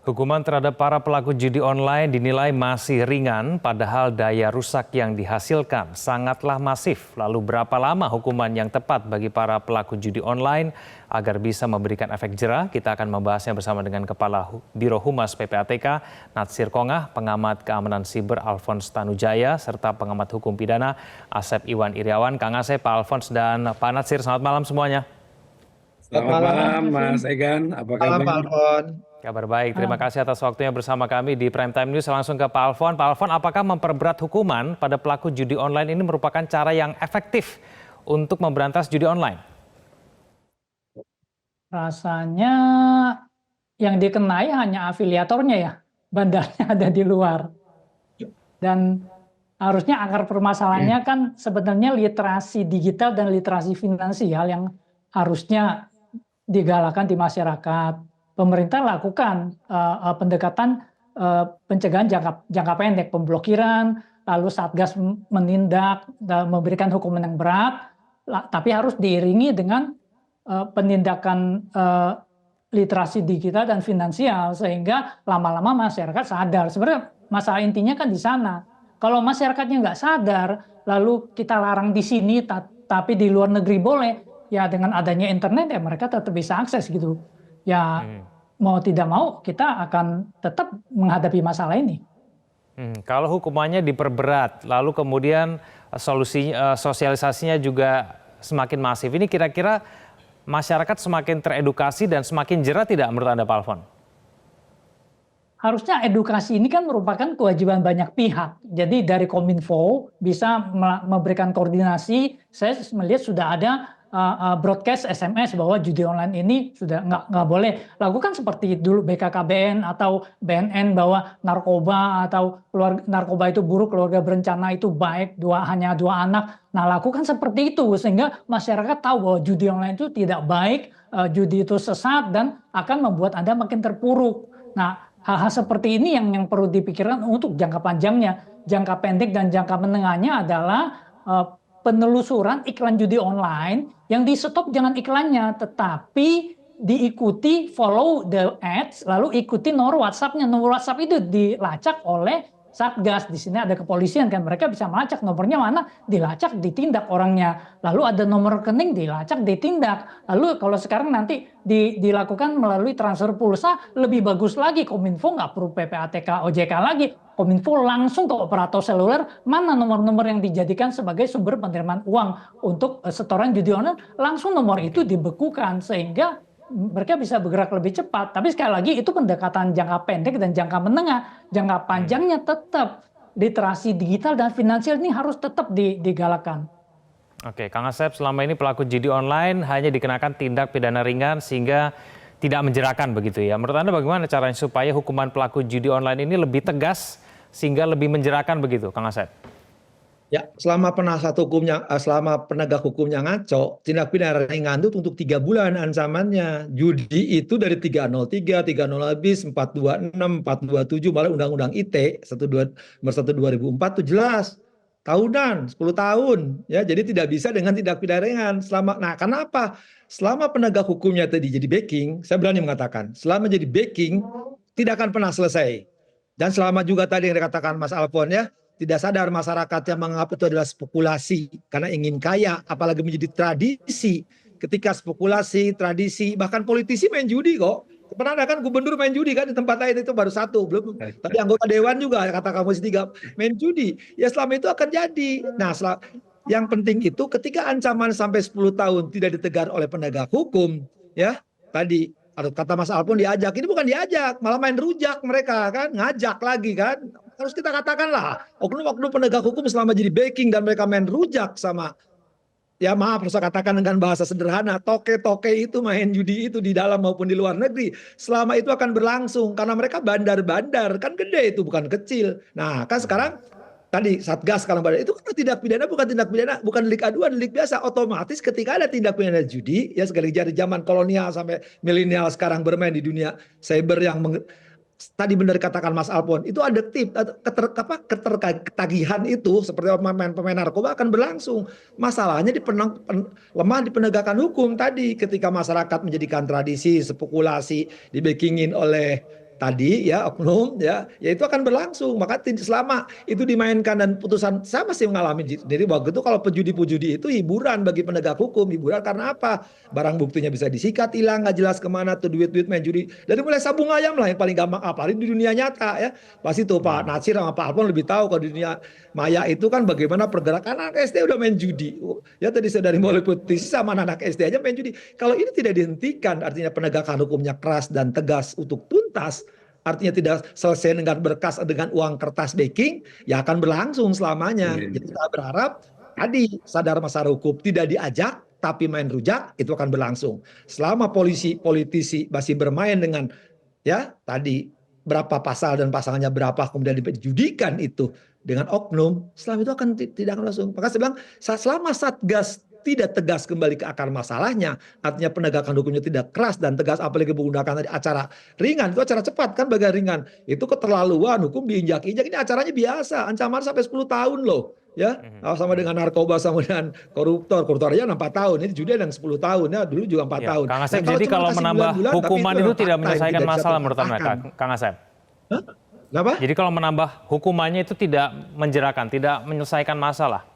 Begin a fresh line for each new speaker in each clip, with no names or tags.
Hukuman terhadap para pelaku judi online dinilai masih ringan, padahal daya rusak yang dihasilkan sangatlah masif. Lalu berapa lama hukuman yang tepat bagi para pelaku judi online agar bisa memberikan efek jera? Kita akan membahasnya bersama dengan Kepala Biro Humas PPATK, Natsir Kongah, pengamat keamanan siber Alphonse Tanujaya, serta pengamat hukum pidana Asep Iwan Iriawan. Kang Asep, Pak Alphonse, dan Pak Natsir, selamat malam semuanya.
Selamat malam Mas Egan, apa
Malam Pak
kabar?
Alfon.
Kabar baik, terima kasih atas waktunya bersama kami di Prime Time News. Langsung ke Pak Alphonse. Pak Alphonse, apakah memperberat hukuman pada pelaku judi online ini merupakan cara yang efektif untuk memberantas judi online?
Rasanya yang dikenai hanya afiliatornya ya, bandarnya ada di luar. Dan harusnya akar permasalahannya kan sebenarnya literasi digital dan literasi finansial yang harusnya digalakan di masyarakat. Pemerintah lakukan pendekatan pencegahan jangka pendek, pemblokiran, lalu Satgas menindak dan memberikan hukuman yang berat, tapi harus diiringi dengan penindakan literasi digital dan finansial sehingga lama-lama masyarakat sadar. Sebenarnya masalah intinya kan di sana. Kalau masyarakatnya nggak sadar, lalu kita larang di sini, tapi di luar negeri boleh, ya dengan adanya internet ya mereka tetap bisa akses gitu. Ya mau tidak mau kita akan tetap menghadapi masalah ini.
Kalau hukumannya diperberat, lalu kemudian sosialisasinya juga semakin masif, ini kira-kira masyarakat semakin teredukasi dan semakin jera tidak menurut Anda, Pak Alphonse?
Harusnya edukasi ini kan merupakan kewajiban banyak pihak. Jadi dari Kominfo bisa memberikan koordinasi. Saya melihat sudah ada broadcast SMS bahwa judi online ini sudah nggak boleh. Lakukan seperti dulu BKKBN atau BNN bahwa narkoba atau narkoba itu buruk, keluarga berencana itu baik, hanya dua anak. Nah, lakukan seperti itu sehingga masyarakat tahu bahwa judi online itu tidak baik, judi itu sesat dan akan membuat Anda makin terpuruk. Nah, hal-hal seperti ini yang perlu dipikirkan untuk jangka panjangnya. Jangka pendek dan jangka menengahnya adalah penelusuran iklan judi online yang di stop jangan iklannya, tetapi diikuti follow the ads, lalu ikuti nomor WhatsApp-nya. Nomor WhatsApp itu dilacak oleh Satgas. Di sini ada kepolisian kan, mereka bisa melacak nomornya mana, dilacak, ditindak orangnya. Lalu ada nomor rekening, dilacak, ditindak. Lalu kalau sekarang nanti dilakukan melalui transfer pulsa, lebih bagus lagi. Kominfo nggak perlu PPATK, OJK lagi. Kominfo langsung ke operator seluler, mana nomor-nomor yang dijadikan sebagai sumber penerimaan uang untuk setoran judi online, langsung nomor itu dibekukan sehingga mereka bisa bergerak lebih cepat. Tapi sekali lagi itu pendekatan jangka pendek dan jangka menengah. Jangka panjangnya tetap literasi digital dan finansial ini harus tetap digalakkan.
Oke, Kang Asep, selama ini pelaku judi online hanya dikenakan tindak pidana ringan sehingga tidak menjerakan begitu ya. Menurut Anda bagaimana caranya supaya hukuman pelaku judi online ini lebih tegas sehingga lebih menjerakan begitu, Kang Asep?
Ya, selama penegak hukumnya ngaco, tindak pidana ringan itu untuk 3 bulan ancamannya. Judi itu dari 303, 30 habis, 426, 427, malah Undang-Undang ITE 1 itu jelas. Tahunan, 10 tahun. Ya, jadi tidak bisa dengan tindak pidana ringan. Nah, karena apa? Selama penegak hukumnya tadi jadi backing, saya berani mengatakan, selama jadi backing, tidak akan pernah selesai. Dan selama juga tadi yang dikatakan Mas Alphonse ya, tidak sadar masyarakat yang menganggap itu adalah spekulasi karena ingin kaya, apalagi menjadi tradisi. Ketika spekulasi, tradisi, bahkan politisi main judi kok. Pernah ada kan gubernur main judi kan di tempat lain, itu baru satu, belum. Tapi anggota dewan juga kata Komisi 3 main judi. Ya selama itu akan jadi. Nah, yang penting itu ketika ancaman sampai 10 tahun tidak ditegar oleh penegak hukum, ya tadi kata Mas Alphonse diajak, ini bukan diajak, malah main rujak mereka kan, ngajak lagi kan. Harus kita katakanlah, oknum-oknum penegak hukum selama jadi backing dan mereka main rujak sama, ya maaf harus saya katakan dengan bahasa sederhana, toke-toke itu main judi itu di dalam maupun di luar negeri, selama itu akan berlangsung karena mereka bandar-bandar, kan gede itu bukan kecil. Nah kan sekarang tadi Satgas sekarang bandar itu kan tindak pidana, bukan delik aduan, delik biasa. Otomatis ketika ada tindak pidana judi, ya sekali dari zaman kolonial sampai milenial sekarang bermain di dunia cyber yang tadi benar dikatakan Mas Alphonse, itu ada ketagihan itu seperti pemain narkoba akan berlangsung. Masalahnya lemah di penegakan hukum tadi ketika masyarakat menjadikan tradisi, spekulasi, dibackingin oleh tadi ya oknum ya itu akan berlangsung. Maka selama itu dimainkan dan putusan saya masih mengalami sendiri waktu itu kalau pejudi-pejudi itu hiburan bagi penegak hukum. Hiburan karena apa? Barang buktinya bisa disikat hilang nggak jelas kemana tuh duit-duit main judi. Dari mulai sabung ayam lah yang paling gampang apalagi di dunia nyata ya. Pasti tuh Pak Natsir sama Pak Alfon lebih tahu kalau di dunia maya itu kan bagaimana pergerakan anak SD udah main judi. Ya tadi dari mulai politisi sama anak SD aja main judi. Kalau ini tidak dihentikan artinya penegakan hukumnya keras dan tegas untuk tuntas, artinya tidak selesai dengan berkas dengan uang kertas backing, ya akan berlangsung selamanya. Jadi kita berharap tadi sadar masyarakat hukum tidak diajak tapi main rujak itu akan berlangsung. Selama politisi masih bermain dengan ya tadi berapa pasal dan pasalnya berapa kemudian dijudikan itu dengan oknum, selama itu akan tidak akan langsung. Maka saya bilang selama Satgas tidak tegas kembali ke akar masalahnya, artinya penegakan hukumnya tidak keras dan tegas, apalagi menggunakan tadi acara ringan, itu acara cepat kan bagian ringan, itu keterlaluan, hukum diinjak-injak, ini acaranya biasa, ancaman sampai 10 tahun loh. Ya, sama dengan narkoba, sama dengan koruptor aja 4 tahun, ini judi yang 10 tahun, ya dulu juga 4 tahun.
Kang Asep, jadi kalau menambah hukuman itu tidak menyelesaikan masalah menurut Anda, Kang Asep?
Kenapa?
Jadi kalau menambah hukumannya itu tidak menjerakan, tidak menyelesaikan masalah?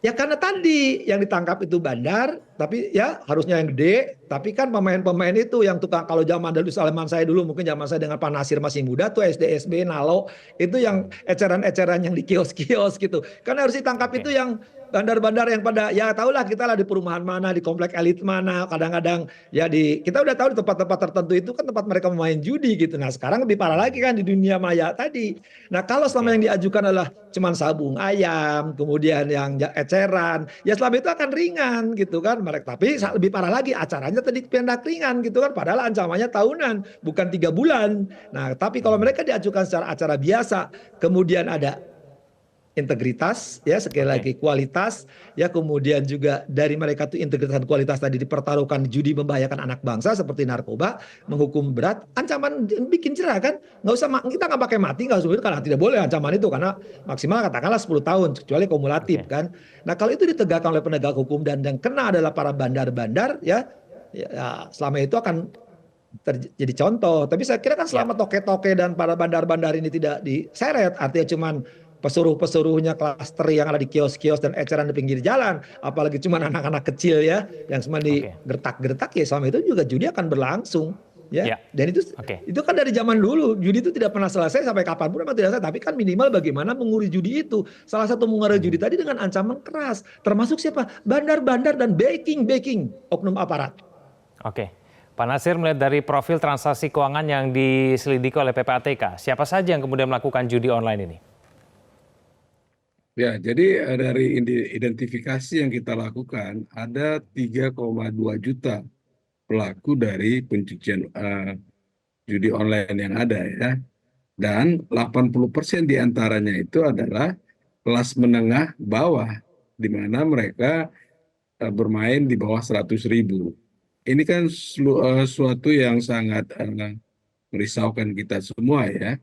Ya karena tadi yang ditangkap itu bandar, tapi ya harusnya yang gede. Tapi kan pemain-pemain itu yang tukang, kalau zaman dulu, zaman saya dulu, mungkin zaman saya dengan Pak Nasir masih muda tuh SD, SB, Nalo, itu yang eceran-eceran yang di kios-kios gitu. Kan harus ditangkap itu yang bandar-bandar yang pada, ya tahulah kita lah di perumahan mana, di komplek elit mana, kadang-kadang ya kita udah tahu di tempat-tempat tertentu itu kan tempat mereka main judi gitu. Nah sekarang lebih parah lagi kan di dunia maya tadi. Nah kalau selama yang diajukan adalah cuman sabung ayam, kemudian yang eceran, ya selama itu akan ringan gitu kan. Tapi lebih parah lagi acaranya tadi pindah ringan gitu kan, padahal ancamannya tahunan, bukan 3 bulan. Nah tapi kalau mereka diajukan secara acara biasa, kemudian ada integritas ya sekali lagi kualitas ya, kemudian juga dari mereka tuh integritas dan kualitas tadi dipertaruhkan, judi membahayakan anak bangsa seperti narkoba, menghukum berat, ancaman bikin jerah kan, nggak usah kita nggak pakai mati, nggak usah, karena tidak boleh ancaman itu karena maksimal katakanlah 10 tahun kecuali kumulatif kan. Nah kalau itu ditegakkan oleh penegak hukum dan yang kena adalah para bandar-bandar ya selama itu akan jadi contoh. Tapi saya kira kan selama toke-toke dan para bandar-bandar ini tidak diseret, artinya cuman pesuruh-pesuruhnya klaster yang ada di kios-kios dan eceran di pinggir jalan, apalagi cuma anak-anak kecil ya yang cuma digertak-gertak, ya selama itu juga judi akan berlangsung ya. Dan itu kan dari zaman dulu judi itu tidak pernah selesai, sampai kapanpun memang tidak selesai, tapi kan minimal bagaimana mengurangi judi itu. Salah satu mengurangi judi tadi dengan ancaman keras, termasuk siapa? Bandar-bandar dan backing oknum aparat.
Pak Natsir, melihat dari profil transaksi keuangan yang diselidiki oleh PPATK, siapa saja yang kemudian melakukan judi online ini?
Ya, jadi dari identifikasi yang kita lakukan, ada 3,2 juta pelaku dari pencucian judi online yang ada ya. Dan 80% diantaranya itu adalah kelas menengah bawah, di mana mereka bermain di bawah 100.000. Ini kan suatu yang sangat merisaukan kita semua ya.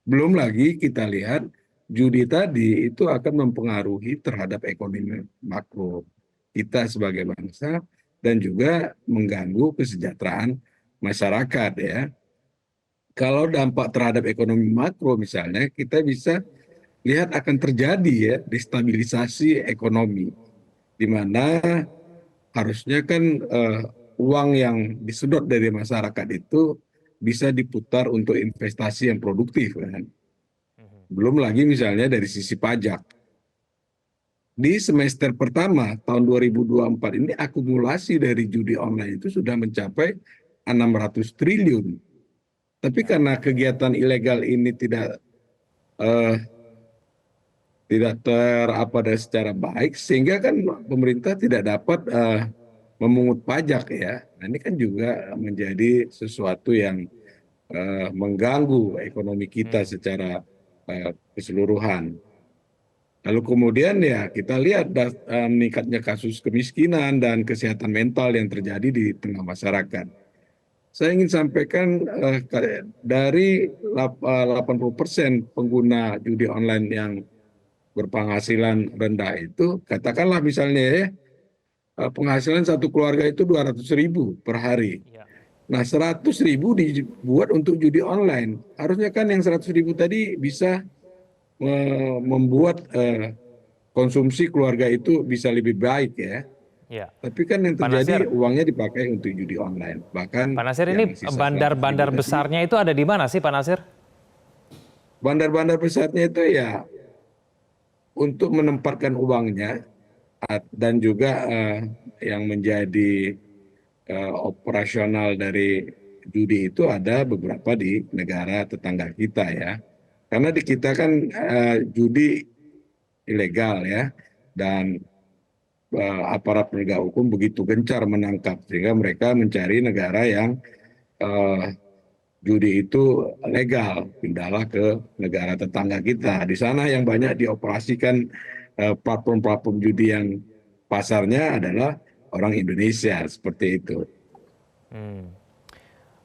Belum lagi kita lihat judi tadi itu akan mempengaruhi terhadap ekonomi makro kita sebagai bangsa dan juga mengganggu kesejahteraan masyarakat ya. Kalau dampak terhadap ekonomi makro misalnya, kita bisa lihat akan terjadi ya destabilisasi ekonomi, di mana harusnya kan uang yang disedot dari masyarakat itu bisa diputar untuk investasi yang produktif kan. Belum lagi misalnya dari sisi pajak. Di semester pertama tahun 2024 ini akumulasi dari judi online itu sudah mencapai 600 triliun. Tapi karena kegiatan ilegal ini tidak secara baik, sehingga kan pemerintah tidak dapat memungut pajak ya. Nah, ini kan juga menjadi sesuatu yang mengganggu ekonomi kita secara keseluruhan. Lalu kemudian ya kita lihat meningkatnya kasus kemiskinan dan kesehatan mental yang terjadi di tengah masyarakat. Saya ingin sampaikan dari 80% pengguna judi online yang berpenghasilan rendah itu, katakanlah misalnya ya, penghasilan satu keluarga itu 200.000 per hari. Nah, 100.000 dibuat untuk judi online. Harusnya kan yang 100.000 tadi bisa membuat konsumsi keluarga itu bisa lebih baik ya.
Ya.
Tapi kan yang
Pak Nasir,
terjadi uangnya dipakai untuk judi online. Bahkan
Pak Nasir,
yang
ini
sisa 100.000
bandar-bandar
tadi,
besarnya itu ada di mana sih, Pak Nasir?
bandar-bandar besarnya itu ya untuk menempatkan uangnya dan juga yang menjadi operasional dari judi itu ada beberapa di negara tetangga kita ya. Karena di kita kan judi ilegal ya, dan aparat penegak hukum begitu gencar menangkap sehingga mereka mencari negara yang judi itu legal, pindahlah ke negara tetangga kita. Di sana yang banyak dioperasikan platform-platform judi yang pasarnya adalah orang Indonesia, seperti itu.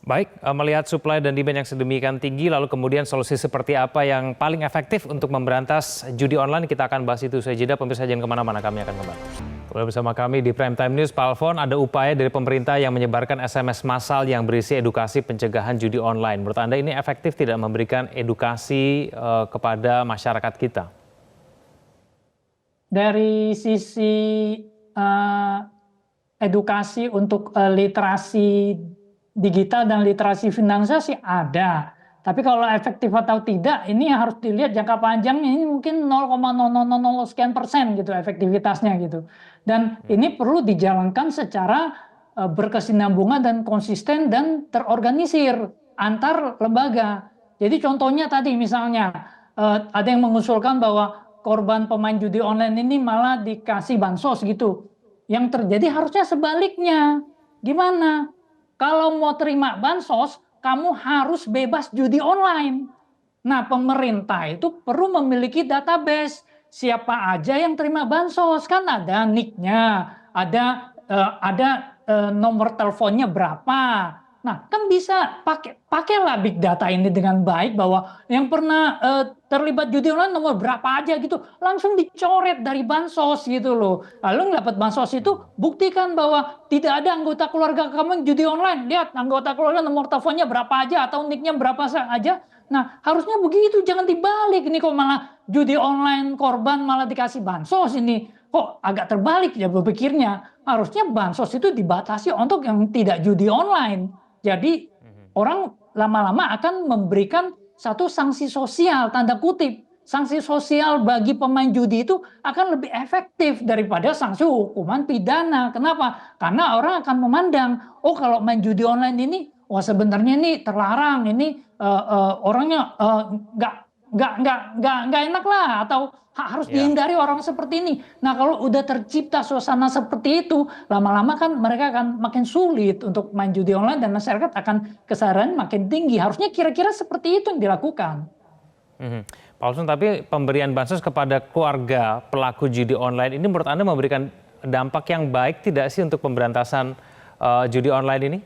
Baik, melihat supply dan demand yang sedemikian tinggi, lalu kemudian solusi seperti apa yang paling efektif untuk memberantas judi online, kita akan bahas itu usai jeda. Pemirsa jangan kemana-mana, kami akan kembali. Kembali bersama kami di Prime Time News. Pak Alfon, ada upaya dari pemerintah yang menyebarkan SMS massal yang berisi edukasi pencegahan judi online. Menurut Anda ini efektif tidak memberikan edukasi kepada masyarakat kita?
Dari sisi edukasi untuk literasi digital dan literasi finansial sih ada. Tapi kalau efektif atau tidak, ini harus dilihat jangka panjang, ini mungkin 0,0000 sekian persen gitu efektivitasnya gitu. Dan ini perlu dijalankan secara berkesinambungan dan konsisten dan terorganisir antar lembaga. Jadi contohnya tadi misalnya ada yang mengusulkan bahwa korban pemain judi online ini malah dikasih bansos gitu. Yang terjadi harusnya sebaliknya. Gimana? Kalau mau terima bansos, kamu harus bebas judi online. Nah, pemerintah itu perlu memiliki database. Siapa aja yang terima bansos, kan ada nick-nya, ada nomor teleponnya berapa. Nah, kan bisa pakailah big data ini dengan baik bahwa yang pernah terlibat judi online nomor berapa aja gitu, langsung dicoret dari bansos gitu loh. Lalu dapat bansos itu buktikan bahwa tidak ada anggota keluarga kamu yang judi online. Lihat anggota keluarga nomor teleponnya berapa aja atau nicknya berapa aja. Nah, harusnya begitu, jangan dibalik. Ini kok malah judi online korban malah dikasih bansos ini. Kok agak terbalik ya berpikirnya. Harusnya bansos itu dibatasi untuk yang tidak judi online. Jadi orang lama-lama akan memberikan satu sanksi sosial, tanda kutip. Sanksi sosial bagi pemain judi itu akan lebih efektif daripada sanksi hukuman pidana. Kenapa? Karena orang akan memandang, oh kalau main judi online ini, wah sebenarnya ini terlarang, ini orangnya nggak enak lah, atau harus dihindari orang seperti ini. Nah kalau udah tercipta suasana seperti itu, lama-lama kan mereka akan makin sulit untuk main judi online dan masyarakat akan kesadaran makin tinggi. Harusnya kira-kira seperti itu yang dilakukan.
Pak Alfon, tapi pemberian bansos kepada keluarga pelaku judi online ini menurut Anda memberikan dampak yang baik tidak sih untuk pemberantasan judi online ini?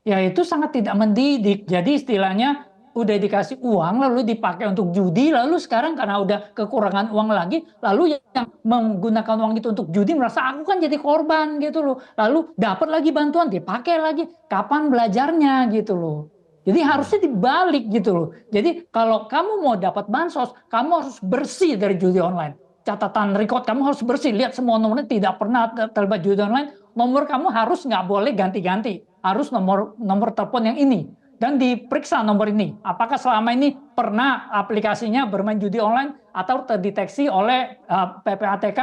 Ya itu sangat tidak mendidik. Jadi istilahnya udah dikasih uang lalu dipakai untuk judi, lalu sekarang karena udah kekurangan uang lagi, lalu yang menggunakan uang itu untuk judi merasa aku kan jadi korban gitu loh. Lalu dapat lagi bantuan, dipakai lagi. Kapan belajarnya gitu loh. Jadi harusnya dibalik gitu loh. Jadi kalau kamu mau dapat bansos, kamu harus bersih dari judi online. Catatan record kamu harus bersih. Lihat semua nomornya tidak pernah terlibat judi online. Nomor kamu harus nggak boleh ganti-ganti. Harus nomor telepon yang ini. Dan diperiksa nomor ini. Apakah selama ini pernah aplikasinya bermain judi online atau terdeteksi oleh PPATK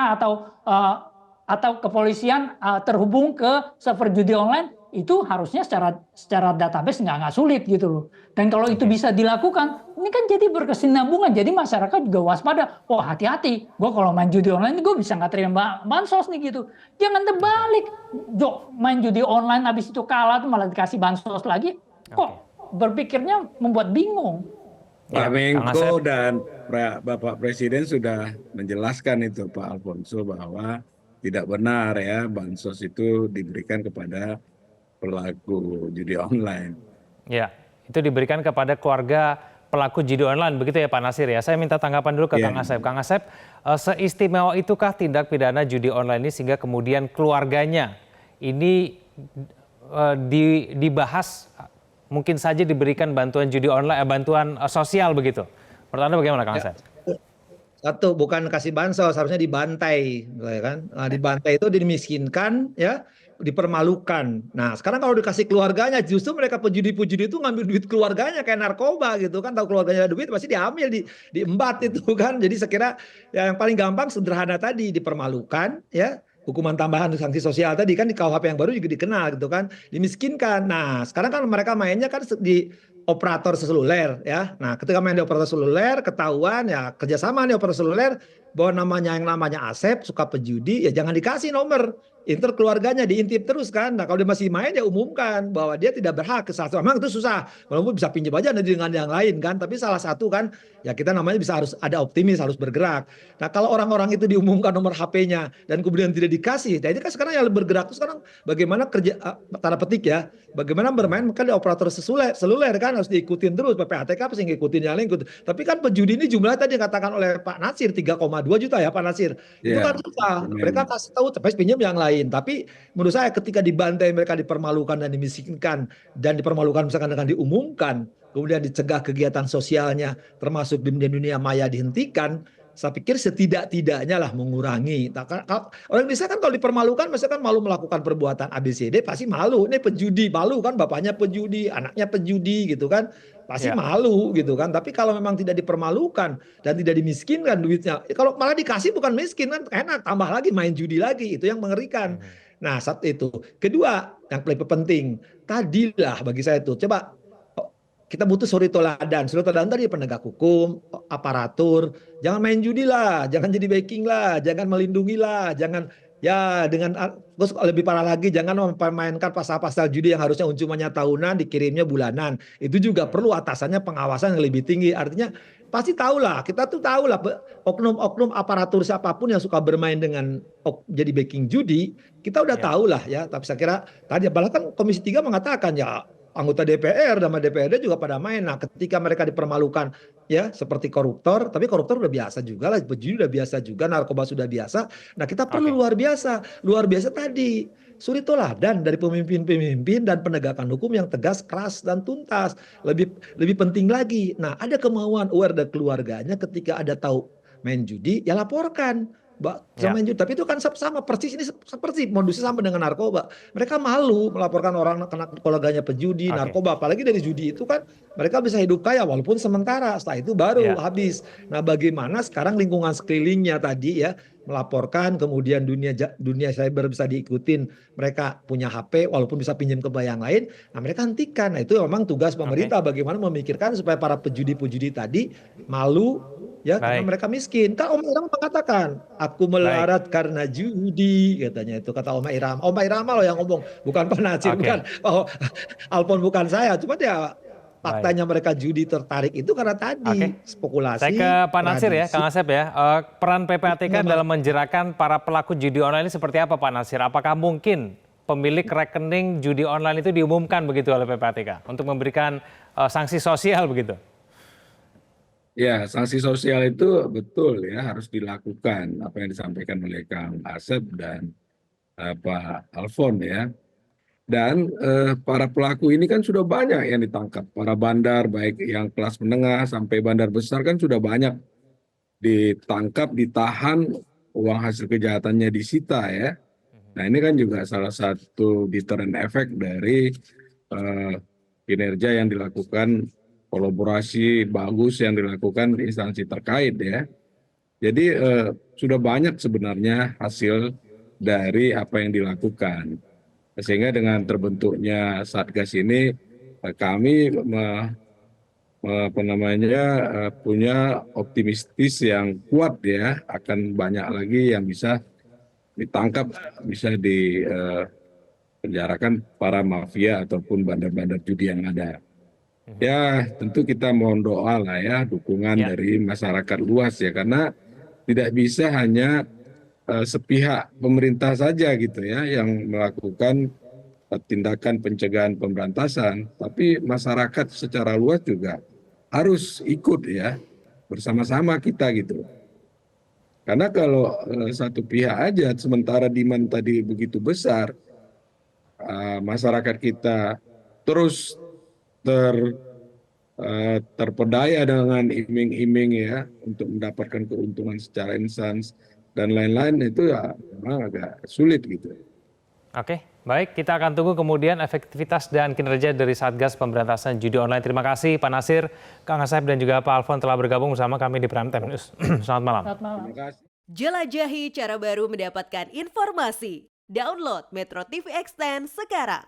atau kepolisian terhubung ke server judi online. Itu harusnya secara database nggak sulit gitu loh. Dan kalau itu bisa dilakukan, ini kan jadi berkesinambungan. Jadi masyarakat juga waspada. Oh hati-hati, gue kalau main judi online gue bisa nggak terima bansos nih gitu. Jangan terbalik. Main judi online habis itu kalah tuh malah dikasih bansos lagi. Kok berpikirnya membuat bingung.
Pak Menko dan Bapak Presiden sudah menjelaskan itu Pak Alfonso bahwa tidak benar ya bansos itu diberikan kepada pelaku judi online.
Ya, itu diberikan kepada keluarga pelaku judi online, begitu ya Pak Nasir ya. Saya minta tanggapan dulu ke Kang Asep. Kang Asep, seistimewa itukah tindak pidana judi online ini sehingga kemudian keluarganya ini dibahas mungkin saja diberikan bantuan judi online, bantuan sosial begitu. Menurut Anda bagaimana, Kang Asep?
Satu, bukan kasih bansos, harusnya dibantai, ya kan? Nah, dibantai itu dimiskinkan, ya, dipermalukan. Nah, sekarang kalau dikasih keluarganya, justru mereka pejudi-pejudi itu ngambil duit keluarganya kayak narkoba gitu kan? Tahu keluarganya ada duit, pasti diambil, diembat itu kan. Jadi saya kira ya, yang paling gampang sederhana tadi, dipermalukan, ya. Hukuman tambahan sanksi sosial tadi kan di KUHP yang baru juga dikenal gitu kan, dimiskinkan. Nah, sekarang kan mereka mainnya kan di operator seluler ya. Nah, ketika main di operator seluler ketahuan ya kerjasama nih operator seluler bahwa yang namanya Asep suka pejudi ya jangan dikasih nomor inter keluarganya, diintip terus kan. Nah, kalau dia masih main ya umumkan bahwa dia tidak berhak ke satu. Memang itu susah, walaupun bisa pinjam aja dengan yang lain kan. Tapi salah satu kan ya kita namanya bisa harus ada optimis, harus bergerak. Nah, kalau orang-orang itu diumumkan nomor HP-nya dan kemudian tidak dikasih, nah ini kan sekarang yang bergerak itu sekarang bagaimana kerja tanda petik ya, bagaimana bermain kan di operator seluler kan harus diikutin terus PPATK pasti ngikutin yang lain ikut. Tapi kan pejudi ini jumlahnya tadi dikatakan oleh Pak Nasir 3,2 juta ya Pak Nasir. Itu kan susah. Mereka kasih tahu tapi pinjam yang lain. Tapi menurut saya ketika dibantai mereka dipermalukan dan dimiskinkan dan dipermalukan misalkan dengan diumumkan, kemudian dicegah kegiatan sosialnya termasuk di dunia maya dihentikan, saya pikir setidak-tidaknya lah mengurangi. Orang Indonesia kan kalau dipermalukan, misalkan malu melakukan perbuatan ABCD, pasti malu. Ini pejudi, malu kan bapaknya pejudi, anaknya pejudi gitu kan. Pasti malu gitu kan. Tapi kalau memang tidak dipermalukan dan tidak dimiskinkan duitnya, kalau malah dikasih bukan miskin kan enak, tambah lagi main judi lagi, itu yang mengerikan. Nah, saat itu. Kedua, yang paling penting, tadilah bagi saya itu, coba kita butuh suri toladan. Suri toladan tadi penegak hukum, aparatur, jangan main judi lah, jangan jadi backing lah, jangan melindungi lah, jangan ya dengan terus lebih parah lagi jangan memainkan pasal-pasal judi yang harusnya hukumannya tahunan dikirimnya bulanan. Itu juga perlu atasannya pengawasan yang lebih tinggi. Artinya pasti tahulah, kita tuh tahulah oknum-oknum aparatur siapapun yang suka bermain dengan jadi backing judi, kita udah tahulah ya. Tapi saya kira tadi bahkan Komisi 3 mengatakan ya anggota DPR dan DPRD juga pada main. Nah, ketika mereka dipermalukan ya seperti koruptor, tapi koruptor udah biasa juga lah, pejudi udah biasa juga, narkoba sudah biasa. Nah, kita perlu luar biasa tadi suri toladan dari pemimpin-pemimpin dan penegakan hukum yang tegas, keras dan tuntas. Lebih penting lagi. Nah, ada kemauan aware dari keluarganya ketika ada tahu main judi, ya laporkan. Main judi. Tapi itu kan sama persis ini seperti modusnya sama dengan narkoba. Mereka malu melaporkan orang kena keluarganya pejudi, narkoba, apalagi dari judi itu kan mereka bisa hidup kaya walaupun sementara. Setelah itu baru habis. Nah, bagaimana sekarang lingkungan sekelilingnya tadi ya melaporkan, kemudian dunia cyber bisa diikutin, mereka punya HP walaupun bisa pinjam ke yang lain. Nah, mereka hentikan. Nah, itu memang tugas pemerintah bagaimana memikirkan supaya para pejudi-pejudi tadi malu ya karena mereka miskin. Kan Oma Irama mengatakan, aku melarat karena judi, katanya itu kata Oma Irama. Oma Irama loh yang ngomong, bukan Pak Nasir, bukan Alpon, bukan saya. Cuma dia faktanya mereka judi tertarik itu karena tadi spekulasi.
Saya ke Pak Nasir ya, Kang Asep ya. Peran PPATK dalam menjeratkan para pelaku judi online ini seperti apa Pak Nasir? Apakah mungkin pemilik rekening judi online itu diumumkan begitu oleh PPATK untuk memberikan sanksi sosial begitu?
Ya, sanksi sosial itu betul ya harus dilakukan apa yang disampaikan oleh Kang Asep dan Pak Alfon ya. Dan para pelaku ini kan sudah banyak yang ditangkap. Para bandar baik yang kelas menengah sampai bandar besar kan sudah banyak ditangkap, ditahan, uang hasil kejahatannya disita ya. Nah, ini kan juga salah satu deterrent effect dari kinerja yang dilakukan, kolaborasi bagus yang dilakukan instansi terkait ya. Jadi sudah banyak sebenarnya hasil dari apa yang dilakukan. Sehingga dengan terbentuknya Satgas ini kami punya optimistis yang kuat ya akan banyak lagi yang bisa ditangkap, bisa dipenjarakan para mafia ataupun bandar-bandar judi yang ada. Ya tentu kita mohon doa lah ya, dukungan dari masyarakat luas ya, karena tidak bisa hanya sepihak pemerintah saja gitu ya yang melakukan tindakan pencegahan pemberantasan, tapi masyarakat secara luas juga harus ikut ya, bersama-sama kita gitu. Karena kalau satu pihak aja sementara demand tadi begitu besar, masyarakat kita terus terpedaya dengan iming-iming ya untuk mendapatkan keuntungan secara instan dan lain-lain, itu ya memang agak sulit gitu.
Oke, baik, kita akan tunggu kemudian efektivitas dan kinerja dari Satgas Pemberantasan Judi Online. Terima kasih Pak Nasir, Kang Asep, dan juga Pak Alfon telah bergabung bersama kami di Prime Time News. Selamat malam.
Selamat malam.
Terima kasih.
Jelajahi cara baru mendapatkan informasi. Download Metro TV Extend sekarang.